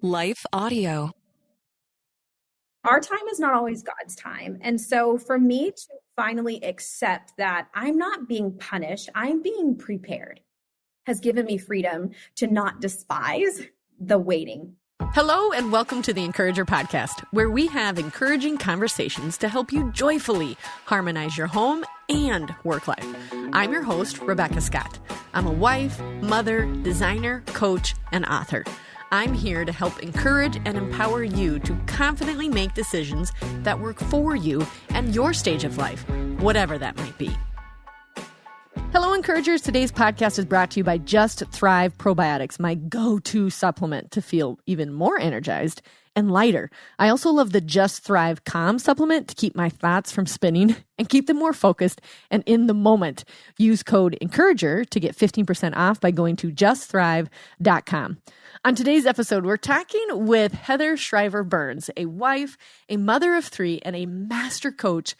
Life Audio. Our time is not always God's time. And so for me to finally accept that I'm not being punished, I'm being prepared, has given me freedom to not despise the waiting. Hello and welcome to the Encourager Podcast, where we have encouraging conversations to help you joyfully harmonize your home and work life. I'm your host, Rebecca Scott. I'm a wife, mother, designer, coach, and author. I'm here to help encourage and empower you to confidently make decisions that work for you and your stage of life, whatever that might be. Hello, Encouragers. Today's podcast is brought to you by Just Thrive Probiotics, my go-to supplement to feel even more energized and lighter. I also love the Just Thrive Calm supplement to keep my thoughts from spinning and keep them more focused and in the moment. Use code ENCOURAGER to get 15% off by going to justthrive.com. On today's episode, we're talking with Heather Shriver Burns, a wife, a mother of three, and a master coach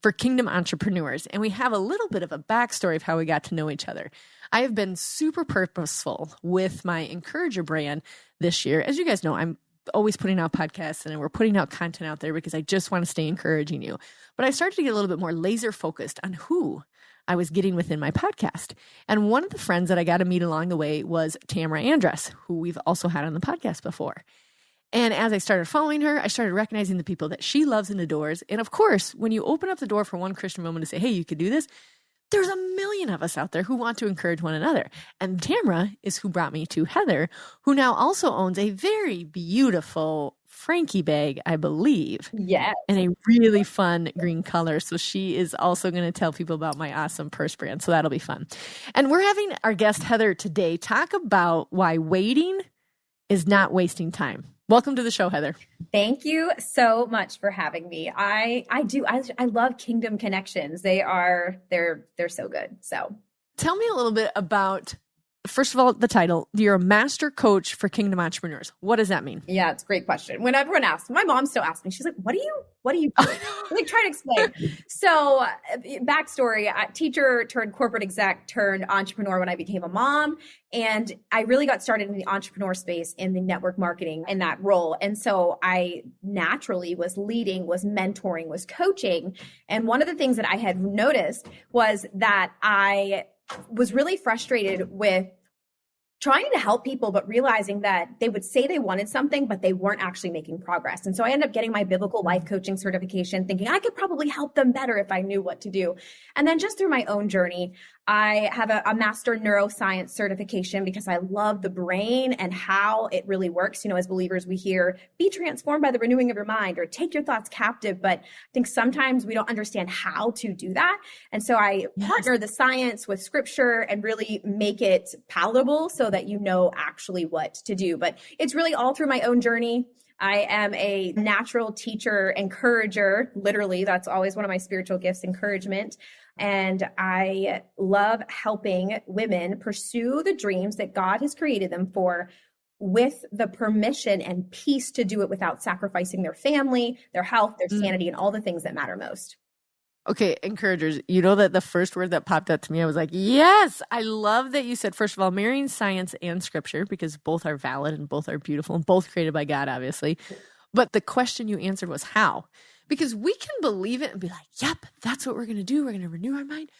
for kingdom entrepreneurs. And we have a little bit of a backstory of how we got to know each other. I have been super purposeful with my Encourager brand this year. As you guys know, I'm always putting out podcasts and we're putting out content out there because I just want to stay encouraging you. But I started to get a little bit more laser focused on who I was getting within my podcast. And one of the friends that I got to meet along the way was Tamara Andress, who we've also had on the podcast before. And as I started following her, I started recognizing the people that she loves and adores. And of course, when you open up the door for one Christian woman to say, hey, you could do this, there's a million of us out there who want to encourage one another. And Tamara is who brought me to Heather, who now also owns a very beautiful Frankie bag, I believe. Yes. And a really fun green color. So she is also going to tell people about my awesome purse brand. So that'll be fun. And we're having our guest Heather today talk about why waiting is not wasting time. Welcome to the show, Heather. Thank you so much for having me. I love Kingdom Connections. They're so good. So tell me a little bit about, first of all, the title. You're a master coach for kingdom entrepreneurs. What does that mean? Yeah, it's a great question. When everyone asks, my mom still asks me, she's like, what do you do? Like, try to explain. So backstory, teacher turned corporate exec turned entrepreneur when I became a mom. And I really got started in the entrepreneur space in the network marketing in that role. And so I naturally was leading, was mentoring, was coaching. And one of the things that I had noticed was that I was really frustrated with trying to help people, but realizing that they would say they wanted something, but they weren't actually making progress. And so I ended up getting my biblical life coaching certification, thinking I could probably help them better if I knew what to do. And then just through my own journey, I have a master neuroscience certification because I love the brain and how it really works. You know, as believers, we hear, be transformed by the renewing of your mind or take your thoughts captive. But I think sometimes we don't understand how to do that. And so I partner the science with scripture and really make it palatable so that you know actually what to do. But it's really all through my own journey. I am a natural teacher, encourager. Literally, that's always one of my spiritual gifts, encouragement. And I love helping women pursue the dreams that God has created them for with the permission and peace to do it without sacrificing their family, their health, their sanity, and all the things that matter most. Okay, encouragers, you know that the first word that popped out to me, I was like, yes, I love that you said, first of all, marrying science and scripture, because both are valid and both are beautiful and both created by God, obviously. But the question you answered was how? Because we can believe it and be like, yep, that's what we're going to do. We're going to renew our mind.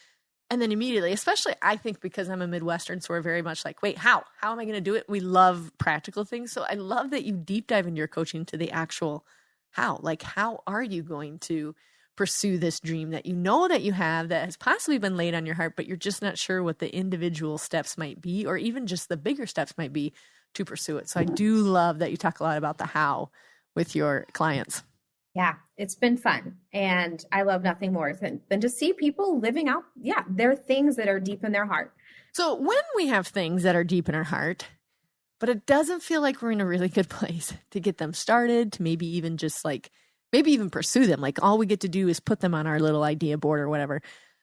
And then immediately, especially I think because I'm a Midwestern, so we're very much like, wait, how? How am I going to do it? We love practical things. So I love that you deep dive into your coaching to the actual how. Like, how are you going to pursue this dream that you know that you have that has possibly been laid on your heart, but you're just not sure what the individual steps might be, or even just the bigger steps might be to pursue it. So I do love that you talk a lot about the how with your clients. Yeah, it's been fun. And I love nothing more than to see people living out, their things that are deep in their heart. So when we have things that are deep in our heart, but it doesn't feel like we're in a really good place to get them started, to maybe even just like, maybe even pursue them. Like all we get to do is put them on our little idea board or whatever.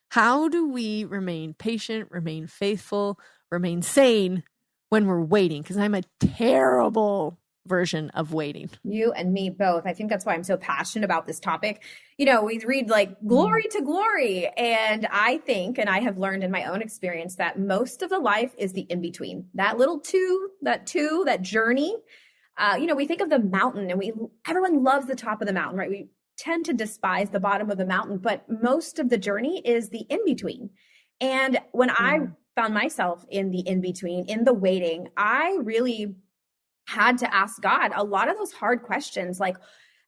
How do we remain patient, remain faithful, remain sane when we're waiting? Because I'm a terrible version of waiting. You and me both. I think that's why I'm so passionate about this topic. You know, we read like glory to glory. And I think, and I have learned in my own experience that most of the life is the in-between. That little that journey We think of the mountain and everyone loves the top of the mountain, right? We tend to despise the bottom of the mountain, but most of the journey is the in-between. And when I found myself in the in-between, in the waiting, I really had to ask God a lot of those hard questions. And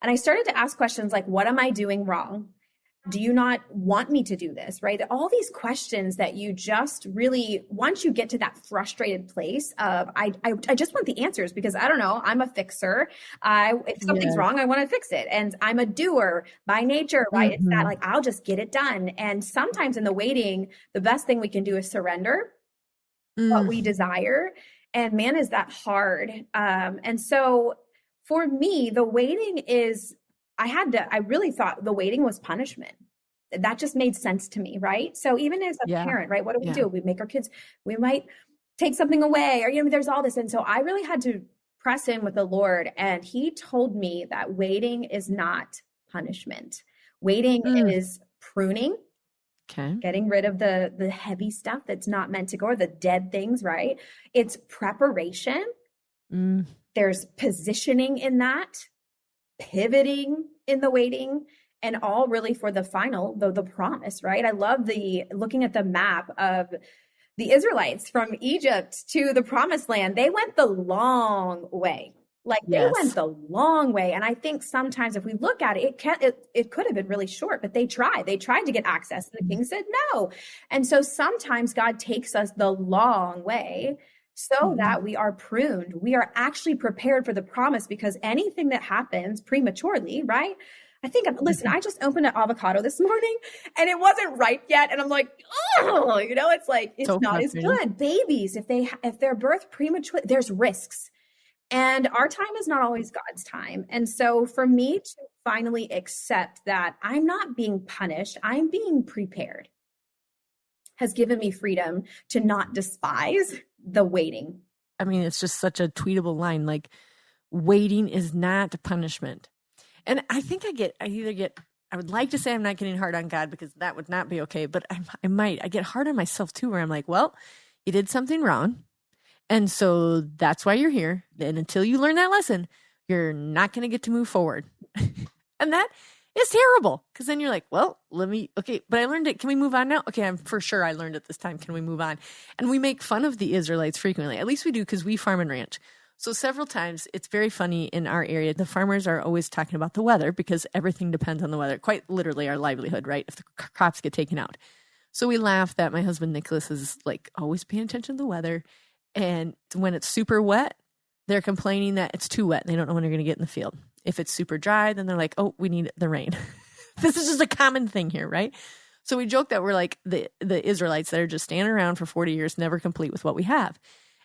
I started to ask questions like, what am I doing wrong? Do you not want me to do this? Right? All these questions that you just really, once you get to that frustrated place of, I just want the answers because I don't know, I'm a fixer. If something's wrong, I want to fix it. And I'm a doer by nature, right? It's that I'll just get it done. And sometimes in the waiting, the best thing we can do is surrender what we desire. And man, is that hard. And so for me, the waiting is, I really thought the waiting was punishment. That just made sense to me, right? So even as a parent, right, what do we do? We make our kids, we might take something away or, there's all this. And so I really had to press in with the Lord. And he told me that waiting is not punishment. Waiting is pruning, getting rid of the heavy stuff that's not meant to go, or the dead things, right? It's preparation. There's positioning in that, pivoting in the waiting, and all really for the final, the promise, right? I love looking at the map of the Israelites from Egypt to the promised land. They went the long way. They went the long way. And I think sometimes if we look at it, it could have been really short, but they tried to get access. And the king said no. And so sometimes God takes us the long way so that we are pruned. We are actually prepared for the promise, because anything that happens prematurely, right? I just opened an avocado this morning and it wasn't ripe yet. And I'm like, oh, it's so not as good. Babies, if they're birthed prematurely, there's risks. And our time is not always God's time. And so for me to finally accept that I'm not being punished, I'm being prepared, has given me freedom to not despise the waiting. I mean, it's just such a tweetable line, waiting is not punishment. And I think I would like to say I'm not getting hard on God, because that would not be okay, but I get hard on myself too, where I'm like, well, you did something wrong. And so that's why you're here. And until you learn that lesson, you're not going to get to move forward. And that is terrible, because then you're like, well, but I learned it. Can we move on now? Okay, I'm for sure I learned it this time. Can we move on? And we make fun of the Israelites frequently. At least we do, because we farm and ranch. So several times, it's very funny in our area. The farmers are always talking about the weather, because everything depends on the weather. Quite literally our livelihood, right? If the crops get taken out. So we laugh that my husband, Nicholas, is always paying attention to the weather. And when it's super wet, they're complaining that it's too wet and they don't know when they're going to get in the field. If it's super dry, then they're like, oh, we need the rain. This is just a common thing here, right? So we joke that we're like the Israelites that are just standing around for 40 years, never complete with what we have.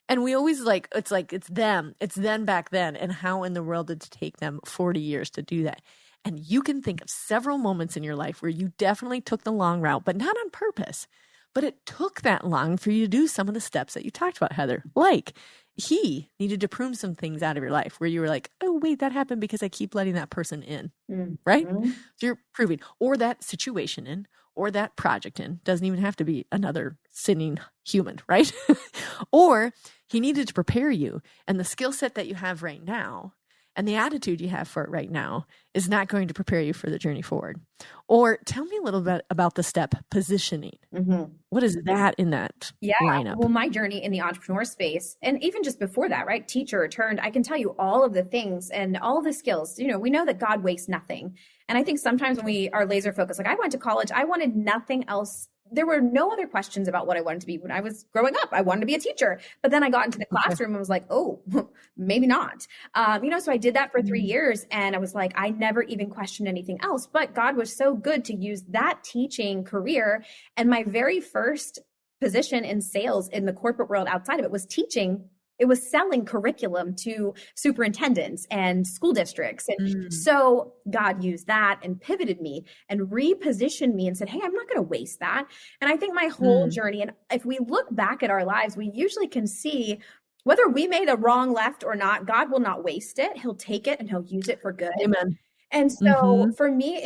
And we always it's them back then. And how in the world did it take them 40 years to do that? And you can think of several moments in your life where you definitely took the long route, but not on purpose. But it took that long for you to do some of the steps that you talked about, Heather. He needed to prune some things out of your life where you were like, oh, wait, that happened because I keep letting that person in, right? So you're proving, or that situation in, or that project in. Doesn't even have to be another sinning human, right? Or he needed to prepare you. And the skill set that you have right now and the attitude you have for it right now is not going to prepare you for the journey forward. Or tell me a little bit about the step positioning. What is that in that lineup? Well, my journey in the entrepreneur space, and even just before that, right? Teacher turned, I can tell you all of the things and all the skills. We know that God wastes nothing. And I think sometimes when we are laser focused, I went to college, I wanted nothing else. There were no other questions about what I wanted to be when I was growing up. I wanted to be a teacher, but then I got into the classroom and was like, oh, maybe not. So I did that for 3 years and I was like, I never even questioned anything else, but God was so good to use that teaching career. And my very first position in sales in the corporate world outside of it was teaching. It was selling curriculum to superintendents and school districts. And so God used that and pivoted me and repositioned me and said, hey, I'm not going to waste that. And I think my whole journey, and if we look back at our lives, we usually can see whether we made a wrong left or not, God will not waste it. He'll take it and he'll use it for good. Amen. And so for me,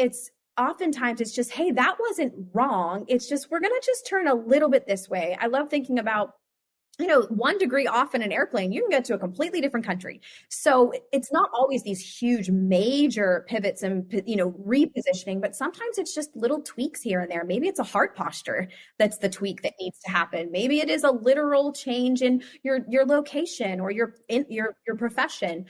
oftentimes it's just, hey, that wasn't wrong. It's just, we're going to just turn a little bit this way. I love thinking about 1 degree off in an airplane, you can get to a completely different country. So it's not always these huge major pivots and, repositioning, but sometimes it's just little tweaks here and there. Maybe it's a heart posture that's the tweak that needs to happen. Maybe it is a literal change in your location or your profession.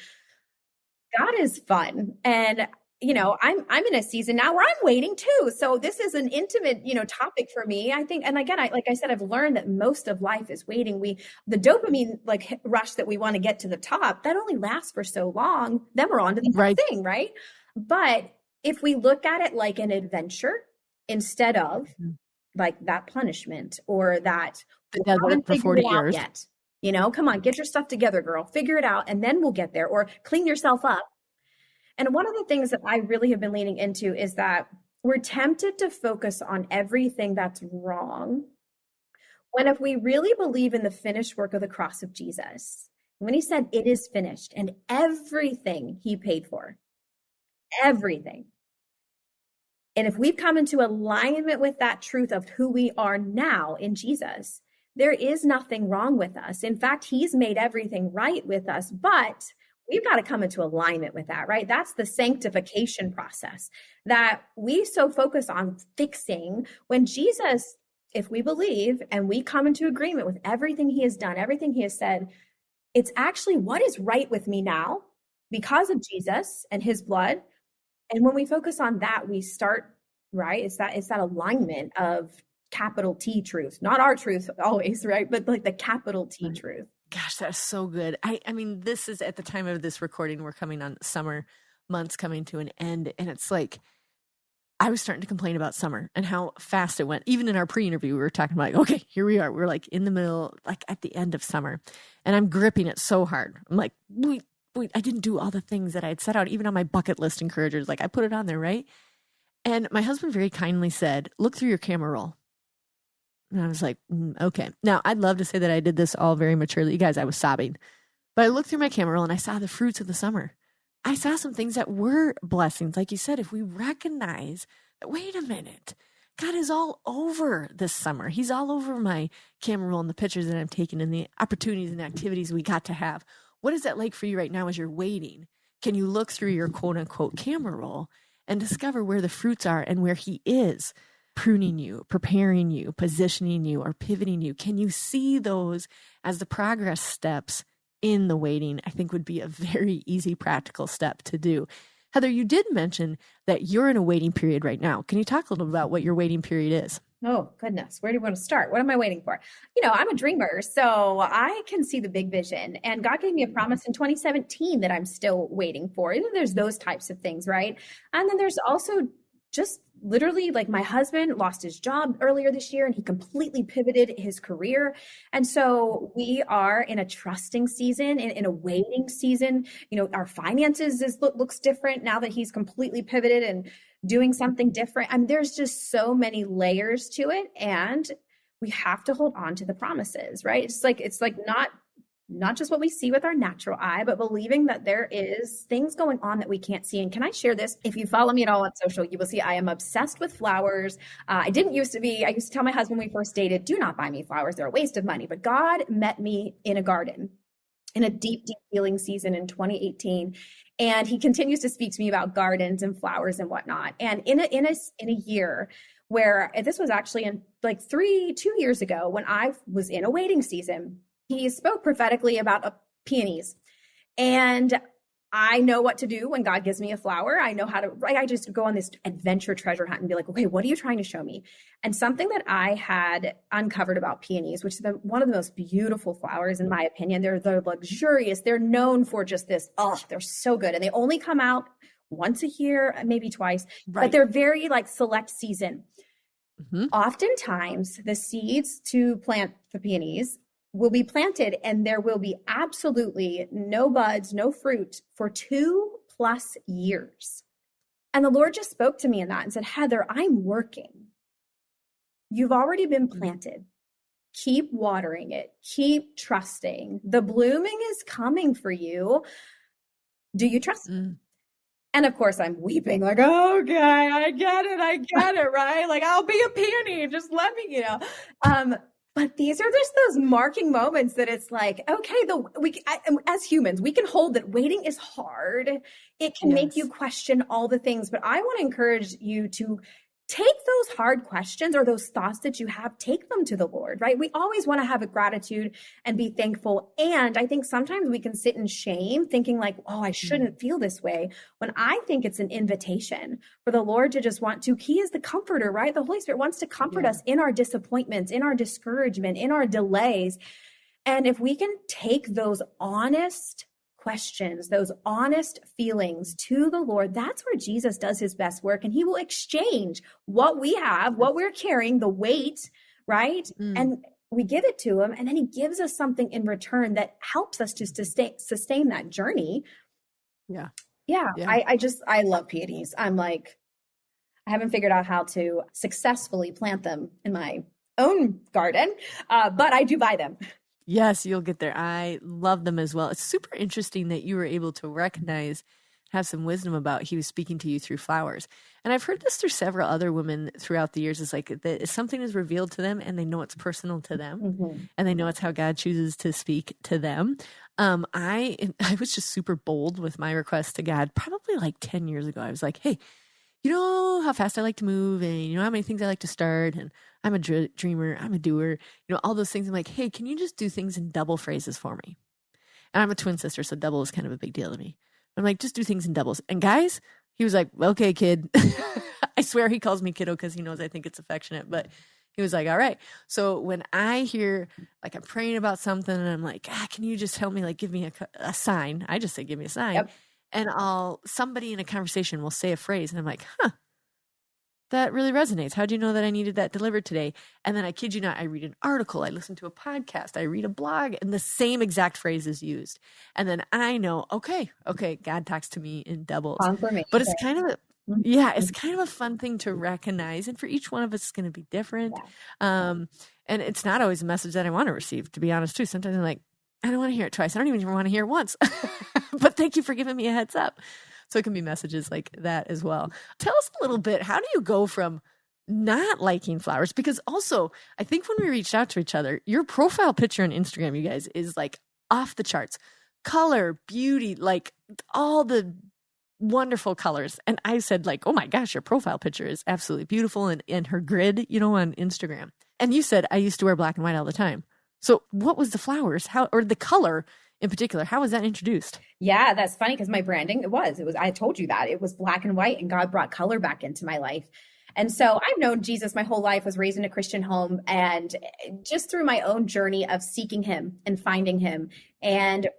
God is fun. And I'm in a season now where I'm waiting too. So this is an intimate, topic for me, I think. And again, like I said, I've learned that most of life is waiting. The dopamine rush that we want to get to the top, that only lasts for so long. Then we're on to the next thing, right? But if we look at it like an adventure instead of like that punishment or that we haven't for 40 years yet, come on, get your stuff together, girl, figure it out, and then we'll get there, or clean yourself up. And one of the things that I really have been leaning into is that we're tempted to focus on everything that's wrong, when if we really believe in the finished work of the cross of Jesus, when he said it is finished and everything he paid for, everything. And if we've come into alignment with that truth of who we are now in Jesus, there is nothing wrong with us. In fact, he's made everything right with us, but we've got to come into alignment with that, right? That's the sanctification process that we so focus on fixing, when Jesus, if we believe and we come into agreement with everything he has done, everything he has said, it's actually what is right with me now because of Jesus and his blood. And when we focus on that, we start, right? It's that alignment of capital T truth, not our truth always, right? But like the capital T truth. Gosh, that's so good. I mean, this is at the time of this recording, we're coming on summer months coming to an end. And it's like, I was starting to complain about summer and how fast it went. Even in our pre-interview, we were talking about, like, okay, here we are. We're like in the middle, like at the end of summer. And I'm gripping it so hard. I'm like, wait, I didn't do all the things that I had set out, even on my bucket list encouragers. Like I put it on there, right? And my husband very kindly said, look through your camera roll. And I was like, okay. Now, I'd love to say that I did this all very maturely. You guys, I was sobbing. But I looked through my camera roll and I saw the fruits of the summer. I saw some things that were blessings. Like you said, if we recognize that, wait a minute, God is all over this summer. He's all over my camera roll and the pictures that I'm taking and the opportunities and activities we got to have. What is that like for you right now as you're waiting? Can you look through your quote unquote camera roll and discover where the fruits are and where he is pruning you, preparing you, positioning you, or pivoting you? Can you see those as the progress steps in the waiting? I think would be a very easy, practical step to do. Heather, you did mention that you're in a waiting period right now. Can you talk a little about what your waiting period is? Oh, goodness. Where do you want to start? What am I waiting for? I'm a dreamer, so I can see the big vision. And God gave me a promise in 2017 that I'm still waiting for. And there's those types of things, right? And then there's also just literally, like, my husband lost his job earlier this year and he completely pivoted his career. And so we are in a trusting season, in a waiting season. Our finances looks different now that he's completely pivoted and doing something different. I mean, there's just so many layers to it, and we have to hold on to the promises, right? It's like not just what we see with our natural eye, but believing that there is things going on that we can't see. And can I share this? If you follow me at all on social, you will see I am obsessed with flowers. I used to tell my husband when we first dated, do not buy me flowers. They're a waste of money. But God met me in a garden in a deep, deep healing season in 2018. And he continues to speak to me about gardens and flowers and whatnot. And in a year where, this was actually in like 2 years ago, when I was in a waiting season, he spoke prophetically about peonies. And I know what to do when God gives me a flower. I know how to, right? I just go on this adventure treasure hunt and be like, okay, what are you trying to show me? And something that I had uncovered about peonies, which is one of the most beautiful flowers, in my opinion. They're luxurious. They're known for just this. Oh, they're so good. And they only come out once a year, maybe twice, right. But they're very like select season. Mm-hmm. Oftentimes the seeds to plant the peonies will be planted and there will be absolutely no buds, no fruit for 2+ years. And the Lord just spoke to me in that and said, Heather, I'm working. You've already been planted. Keep watering it. Keep trusting. The blooming is coming for you. Do you trust me? And of course I'm weeping like, okay, I get it, right? Like, I'll be a peony. Just let me, But these are just those marking moments that it's like, okay, as humans, we can hold that waiting is hard. It can make you question all the things, but I want to encourage you to take those hard questions or those thoughts that you have, take them to the Lord, right? We always want to have a gratitude and be thankful. And I think sometimes we can sit in shame thinking like, oh, I shouldn't feel this way. When I think it's an invitation for the Lord to just he is the comforter, right? The Holy Spirit wants to comfort us in our disappointments, in our discouragement, in our delays. And if we can take those honest questions, those honest feelings to the Lord, that's where Jesus does his best work. And he will exchange what we have, what we're carrying, the weight, right? And we give it to him. And then he gives us something in return that helps us to sustain that journey. Yeah. I love peonies. I'm like, I haven't figured out how to successfully plant them in my own garden, but I do buy them. Yes, you'll get there. I love them as well. It's super interesting that you were able to recognize, have some wisdom about he was speaking to you through flowers. And I've heard this through several other women throughout the years. It's like that something is revealed to them and they know it's personal to them and they know it's how God chooses to speak to them. I was just super bold with my request to God probably like 10 years ago. I was like, hey, you know how fast I like to move and you know how many things I like to start and I'm a dreamer, I'm a doer, you know, all those things. I'm like, hey, can you just do things in double phrases for me? And I'm a twin sister, so double is kind of a big deal to me. I'm like, just do things in doubles. And guys, he was like, okay, kid. I swear he calls me kiddo because he knows I think it's affectionate, but he was like, all right. So when I hear, like I'm praying about something and I'm like, can you just help me, like give me a sign? I just say, give me a sign. Yep. And somebody in a conversation will say a phrase and I'm like, that really resonates. How do you know that I needed that delivered today? And then I kid you not, I read an article, I listen to a podcast, I read a blog, and the same exact phrase is used. And then I know, okay, God talks to me in doubles. Confirmation. But it's kind of it's kind of a fun thing to recognize. And for each one of us, it's going to be different. Yeah. And it's not always a message that I want to receive, to be honest, too. Sometimes I'm like, I don't want to hear it twice. I don't even want to hear it once. But thank you for giving me a heads up. So it can be messages like that as well. Tell us a little bit, how do you go from not liking flowers? Because also, I think when we reached out to each other, your profile picture on Instagram, you guys, is like off the charts. Color, beauty, like all the wonderful colors. And I said like, oh my gosh, your profile picture is absolutely beautiful. And her grid, you know, on Instagram. And you said, I used to wear black and white all the time. So what was the flowers? Or the color in particular, how was that introduced? Yeah, that's funny because my branding, it was, I told you that it was black and white and God brought color back into my life. And so I've known Jesus my whole life, was raised in a Christian home, and just through my own journey of seeking him and finding him and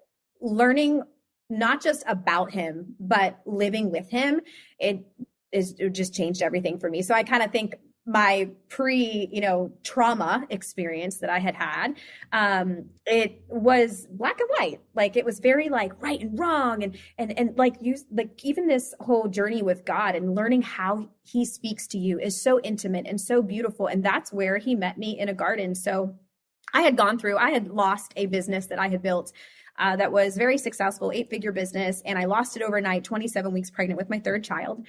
learning not just about him, but living with him, it just changed everything for me. So I kind of think my trauma experience that I had, it was black and white. Like it was very like right and wrong. And like even this whole journey with God and learning how he speaks to you is so intimate and so beautiful. And that's where he met me, in a garden. So I had lost a business that I had built that was very successful, 8-figure business. And I lost it overnight, 27 weeks pregnant with my third child.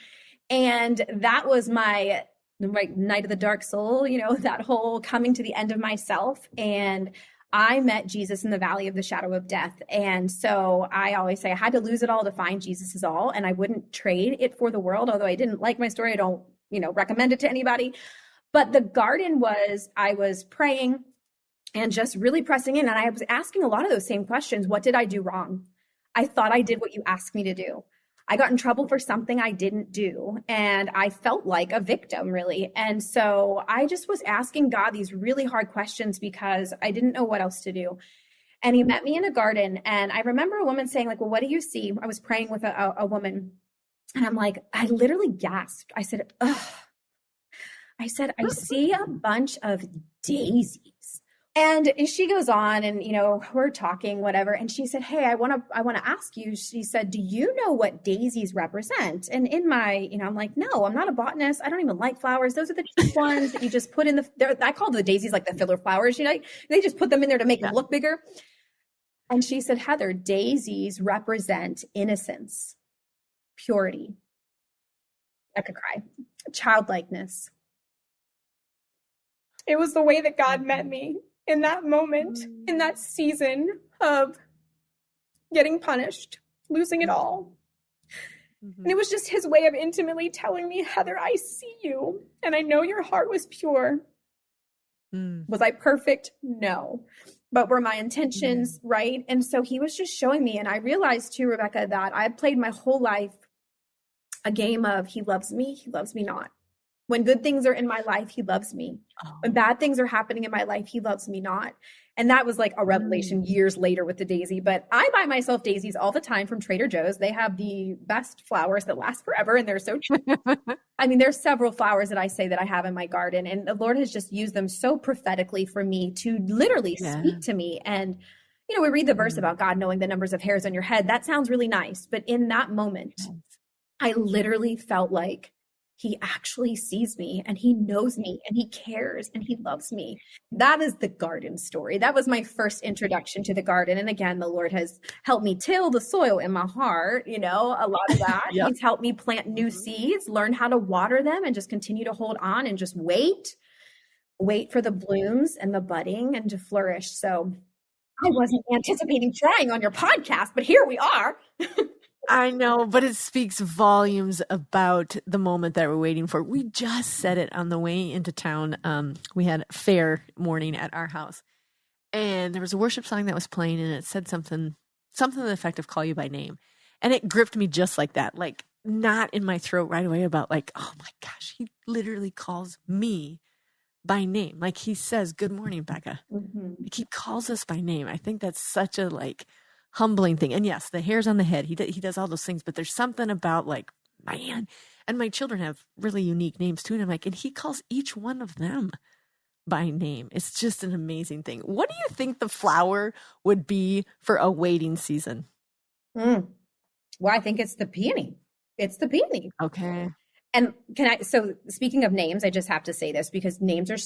And that was my night of the dark soul, that whole coming to the end of myself. And I met Jesus in the valley of the shadow of death. And so I always say I had to lose it all to find Jesus's all, and I wouldn't trade it for the world. Although I didn't like my story, I don't, recommend it to anybody. But the garden was, I was praying and just really pressing in. And I was asking a lot of those same questions. What did I do wrong? I thought I did what you asked me to do. I got in trouble for something I didn't do, and I felt like a victim, really. And so I just was asking God these really hard questions because I didn't know what else to do. And he met me in a garden, and I remember a woman saying, like, well, what do you see? I was praying with a woman, and I'm like, I literally gasped. I said, ugh. I said, I see a bunch of daisies. And she goes on and, we're talking, whatever. And she said, hey, I want to ask you, she said, do you know what daisies represent? And in my, I'm like, no, I'm not a botanist. I don't even like flowers. Those are the cheap ones that you just put in I call the daisies like the filler flowers, they just put them in there to make them look bigger. And she said, Heather, daisies represent innocence, purity. I could cry. Childlikeness. It was the way that God met me. in that moment, in that season of getting punished, losing it all. And it was just his way of intimately telling me, Heather, I see you, and I know your heart was pure. Was I perfect? No. But were my intentions right? And so he was just showing me. And I realized too, Rebecca, that I played my whole life a game of he loves me not. When good things are in my life, he loves me. When bad things are happening in my life, he loves me not. And that was like a revelation years later with the daisy. But I buy myself daisies all the time from Trader Joe's. They have the best flowers that last forever, and they're so cheap. I mean, there's several flowers that I say that I have in my garden, and the Lord has just used them so prophetically for me to literally speak to me. And, you know, we read the verse about God knowing the numbers of hairs on your head. That sounds really nice. But in that moment, I literally felt like he actually sees me, and he knows me, and he cares, and he loves me. That is the garden story. That was my first introduction to the garden. And again, the Lord has helped me till the soil in my heart, you know, a lot of that. He's helped me plant new seeds, learn how to water them, and just continue to hold on and just wait for the blooms and the budding and to flourish. So I wasn't anticipating trying on your podcast, but here we are. I know, but it speaks volumes about the moment that we're waiting for. We just said it on the way into town. We had fair morning at our house, and there was a worship song that was playing, and it said something to the effect of "call you by name," and it gripped me just like that, like not in my throat right away. About like, oh my gosh, he literally calls me by name, like he says, "Good morning, Becca." Like he calls us by name. I think that's such a like humbling thing. And yes, the hairs on the head, he does all those things, but there's something about like, man, and my children have really unique names too. And I'm like, and he calls each one of them by name. It's just an amazing thing. What do you think the flower would be for a waiting season? Well, I think it's the peony. It's the peony. Okay. And so speaking of names, I just have to say this because names are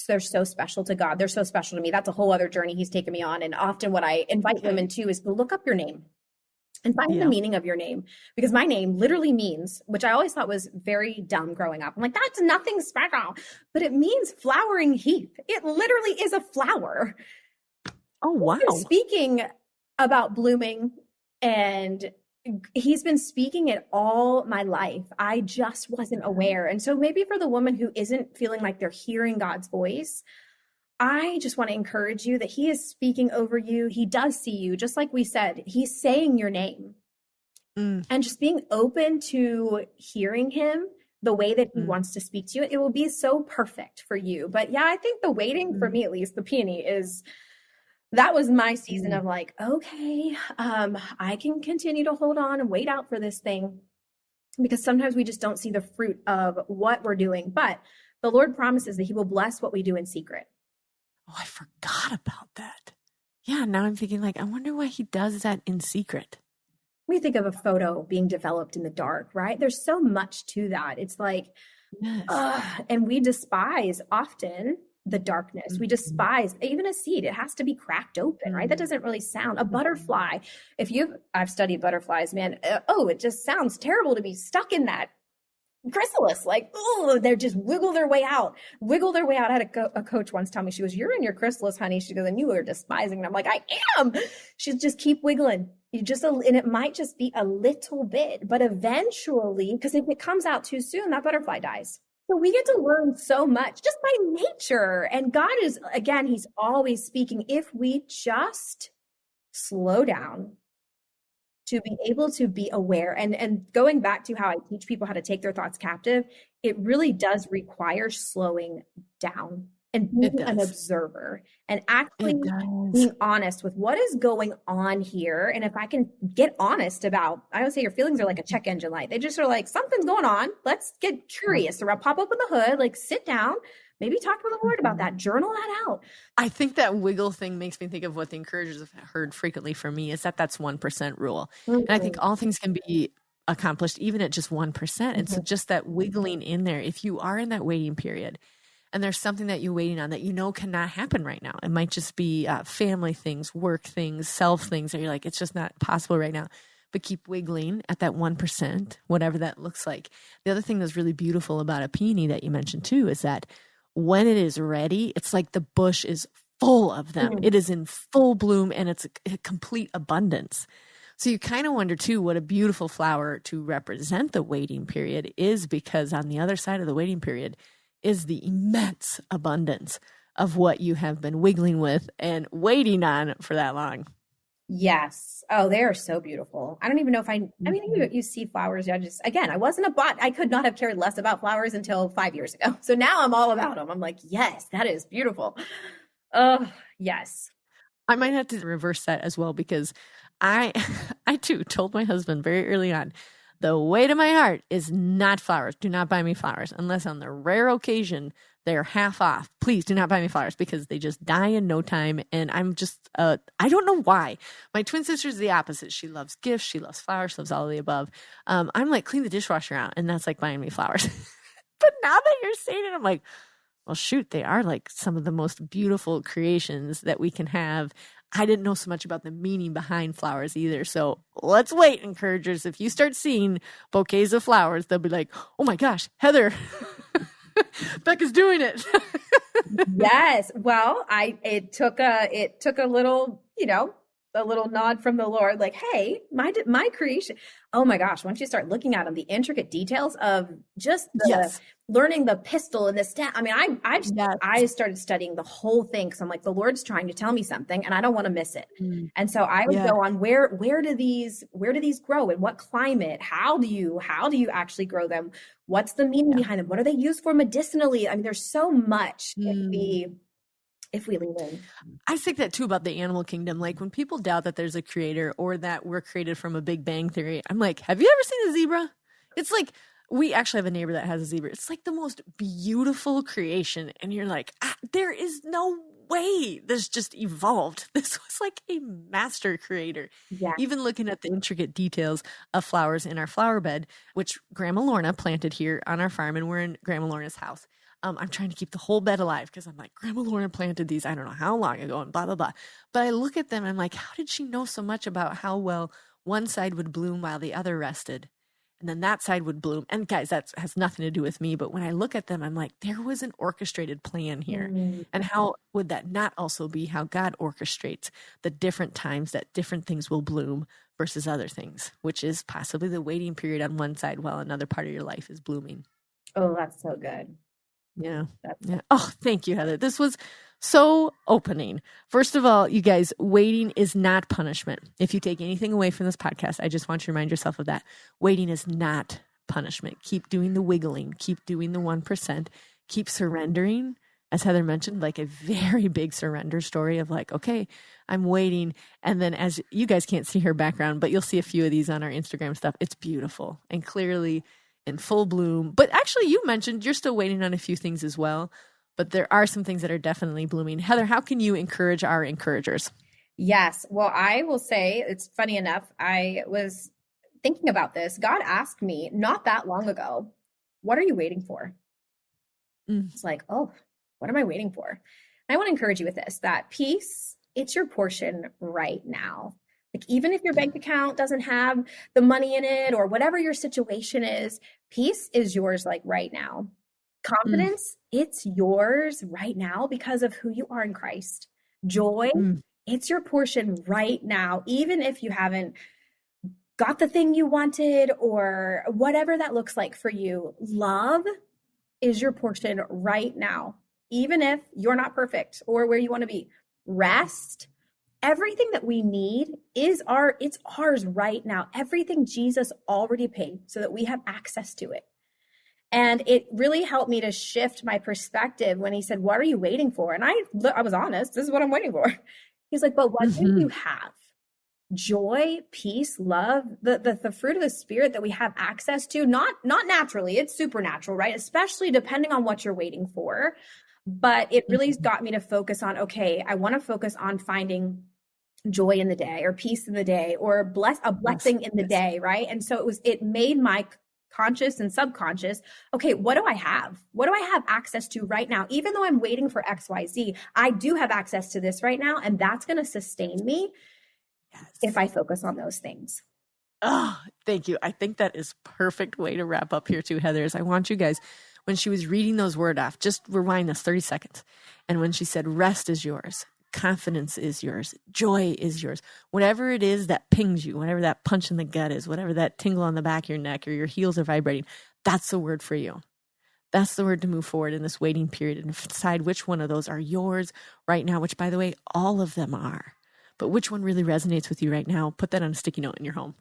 they're so special to God. They're so special to me. That's a whole other journey he's taken me on. And often what I invite women to is to look up your name and find the meaning of your name, because my name literally means, which I always thought was very dumb growing up. I'm like, that's nothing special, but it means flowering heath. It literally is a flower. Oh, wow. Speaking about blooming, and he's been speaking it all my life. I just wasn't aware. And so maybe for the woman who isn't feeling like they're hearing God's voice, I just want to encourage you that he is speaking over you. He does see you. Just like we said, he's saying your name. And just being open to hearing him the way that he wants to speak to you, it will be so perfect for you. But yeah, I think the waiting, for me at least, the peony that was my season of like, okay, I can continue to hold on and wait out for this thing, because sometimes we just don't see the fruit of what we're doing. But the Lord promises that he will bless what we do in secret. Oh, I forgot about that. Yeah, now I'm thinking like, I wonder why he does that in secret. We think of a photo being developed in the dark, right? There's so much to that. It's like, and we despise often the darkness. We despise even a seed. It has to be cracked open, right? That doesn't really sound. A butterfly, I've studied butterflies, man. It just sounds terrible to be stuck in that chrysalis. Like, they just wiggle their way out. I had a coach once tell me, she goes, "You're in your chrysalis, honey." She goes, "And you are despising." And I'm like, "I am." She's just keep wiggling. And it might just be a little bit, but eventually, because if it comes out too soon, that butterfly dies. So we get to learn so much just by nature. And God is, again, he's always speaking. If we just slow down to be able to be aware, and going back to how I teach people how to take their thoughts captive, it really does require slowing down and being an observer and actually being honest with what is going on here. And if I can get honest about, I would say your feelings are like a check engine light. They just are like, something's going on. Let's get curious. So I'll pop open the hood, like sit down, maybe talk to the Lord about that, journal that out. I think that wiggle thing makes me think of what the encouragers have heard frequently from me is that's 1% rule. And I think all things can be accomplished even at just 1%. And so just that wiggling in there, if you are in that waiting period, and there's something that you're waiting on that you know cannot happen right now. It might just be family things, work things, self things that you're like, it's just not possible right now. But keep wiggling at that 1%, whatever that looks like. The other thing that's really beautiful about a peony that you mentioned too is that when it is ready, it's like the bush is full of them. It is in full bloom and it's a complete abundance. So you kind of wonder too, what a beautiful flower to represent the waiting period is, because on the other side of the waiting period is the immense abundance of what you have been wiggling with and waiting on for that long. Yes. Oh, they are so beautiful. I don't even know if I mean, you see flowers. I wasn't a bot. I could not have cared less about flowers until 5 years ago. So now I'm all about them. I'm like, yes, that is beautiful. Oh, yes. I might have to reverse that as well, because I too told my husband very early on, the way to my heart is not flowers. Do not buy me flowers unless on the rare occasion they're half off. Please do not buy me flowers because they just die in no time. And I'm just, I don't know why. My twin sister's the opposite. She loves gifts. She loves flowers. She loves all of the above. I'm like, clean the dishwasher out. And that's like buying me flowers. But now that you're saying it, I'm like, well, shoot, they are like some of the most beautiful creations that we can have. I didn't know so much about the meaning behind flowers either. So let's wait, encouragers. If you start seeing bouquets of flowers, they'll be like, oh my gosh, Heather, Becca's doing it. Yes. Well, it took a little, a little nod from the Lord, like, hey, my creation. Oh my gosh. Once you start looking at them, the intricate details of just learning the pistil and the stem. I mean, I started studying the whole thing. Cause I'm like, the Lord's trying to tell me something and I don't want to miss it. And so I would go on where do these grow? In what climate? How do you actually grow them? What's the meaning behind them? What are they used for medicinally? I mean, there's so much if we lean in. I think that too about the animal kingdom. Like when people doubt that there's a creator or that we're created from a Big Bang theory, I'm like, have you ever seen a zebra? It's like, we actually have a neighbor that has a zebra. It's like the most beautiful creation. And you're like, there is no way this just evolved. This was like a master creator. Yeah. Even looking at the intricate details of flowers in our flower bed, which Grandma Lorna planted here on our farm, and we're in Grandma Lorna's house. I'm trying to keep the whole bed alive because I'm like, Grandma Lorna planted these, I don't know how long ago, and blah, blah, blah. But I look at them and I'm like, how did she know so much about how well one side would bloom while the other rested? And then that side would bloom. And guys, that has nothing to do with me. But when I look at them, I'm like, there was an orchestrated plan here. And how would that not also be how God orchestrates the different times that different things will bloom versus other things, which is possibly the waiting period on one side while another part of your life is blooming. Oh, that's so good. Yeah. Oh, thank you, Heather. This was so opening. First of all, you guys, waiting is not punishment. If you take anything away from this podcast, I just want you to remind yourself of that. Waiting is not punishment. Keep doing the wiggling. Keep doing the 1%. Keep surrendering. As Heather mentioned, like a very big surrender story of like, okay, I'm waiting. And then as you guys can't see her background, but you'll see a few of these on our Instagram stuff. It's beautiful and clearly in full bloom. But actually, you mentioned you're still waiting on a few things as well. But there are some things that are definitely blooming. Heather, how can you encourage our encouragers? Yes. Well, I will say it's funny enough. I was thinking about this. God asked me not that long ago, what are you waiting for? It's like, oh, what am I waiting for? I want to encourage you with this, that peace, it's your portion right now. Like, even if your bank account doesn't have the money in it or whatever your situation is, peace is yours like right now. Confidence, it's yours right now because of who you are in Christ. Joy, it's your portion right now, even if you haven't got the thing you wanted or whatever that looks like for you. Love is your portion right now, even if you're not perfect or where you want to be. Rest, everything that we need it's ours right now. Everything Jesus already paid so that we have access to it. And it really helped me to shift my perspective when he said, what are you waiting for? And I was honest. This is what I'm waiting for. He's like, but what do you have? Joy, peace, love, the fruit of the Spirit that we have access to, not naturally, it's supernatural, right? Especially depending on what you're waiting for. But it really got me to focus on, okay, I want to focus on finding joy in the day or peace in the day or a blessing in the day, right? And so it made my conscious and subconscious, okay, what do I have? What do I have access to right now? Even though I'm waiting for XYZ, I do have access to this right now. And that's going to sustain me if I focus on those things. Oh, thank you. I think that is perfect way to wrap up here too, Heather, is I want you guys, when she was reading those words off, just rewind this 30 seconds. And when she said, rest is yours, confidence is yours, joy is yours, whatever it is that pings you, whatever that punch in the gut is, whatever that tingle on the back of your neck or your heels are vibrating, that's the word for you. That's the word to move forward in this waiting period and decide which one of those are yours right now, which, by the way, all of them are. But which one really resonates with you right now? Put that on a sticky note in your home.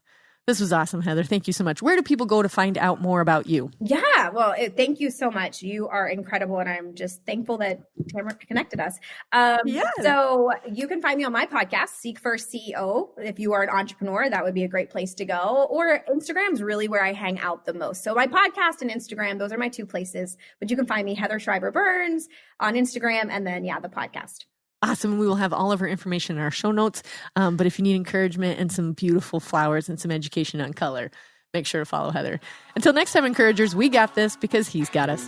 This was awesome, Heather. Thank you so much. Where do people go to find out more about you? Yeah, well, thank you so much. You are incredible, and I'm just thankful that Tamara connected us. So you can find me on my podcast, Seek First CEO. If you are an entrepreneur, that would be a great place to go. Or Instagram is really where I hang out the most. So my podcast and Instagram, those are my two places. But you can find me Heather Shriver Burns on Instagram, and then, the podcast. Awesome. We will have all of her information in our show notes. But if you need encouragement and some beautiful flowers and some education on color, make sure to follow Heather. Until next time, encouragers, we got this because he's got us.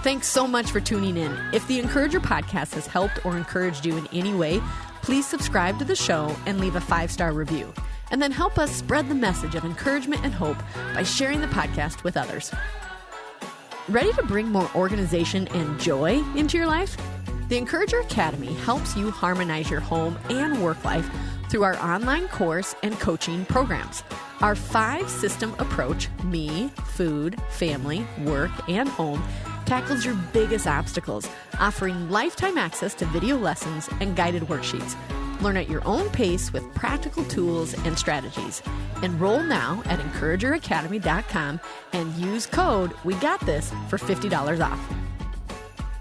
Thanks so much for tuning in. If the Encourager podcast has helped or encouraged you in any way, please subscribe to the show and leave a 5-star review. And then help us spread the message of encouragement and hope by sharing the podcast with others. Ready to bring more organization and joy into your life? The Encourager Academy helps you harmonize your home and work life through our online course and coaching programs. Our 5-system approach, me, food, family, work, and home, tackles your biggest obstacles, offering lifetime access to video lessons and guided worksheets. Learn at your own pace with practical tools and strategies. Enroll now at encourageracademy.com and use code WeGotThis for $50 off.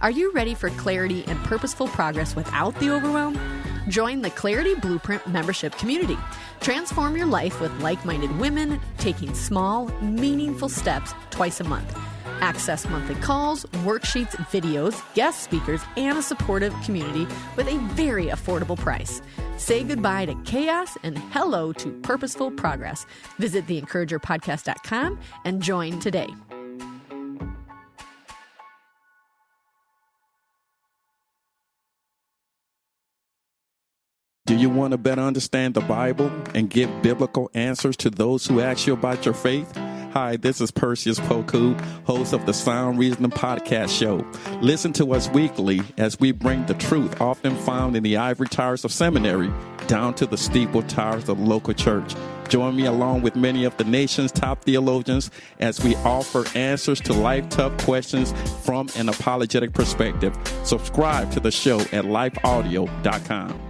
Are you ready for clarity and purposeful progress without the overwhelm? Join the Clarity Blueprint membership community. Transform your life with like-minded women taking small, meaningful steps twice a month. Access monthly calls, worksheets, videos, guest speakers, and a supportive community with a very affordable price. Say goodbye to chaos and hello to purposeful progress. Visit theencouragerpodcast.com and join today. Do you want to better understand the Bible and give biblical answers to those who ask you about your faith? Hi, this is Perseus Poku, host of the Sound Reasoning Podcast Show. Listen to us weekly as we bring the truth often found in the ivory towers of seminary down to the steeple towers of the local church. Join me along with many of the nation's top theologians as we offer answers to life-tough questions from an apologetic perspective. Subscribe to the show at lifeaudio.com.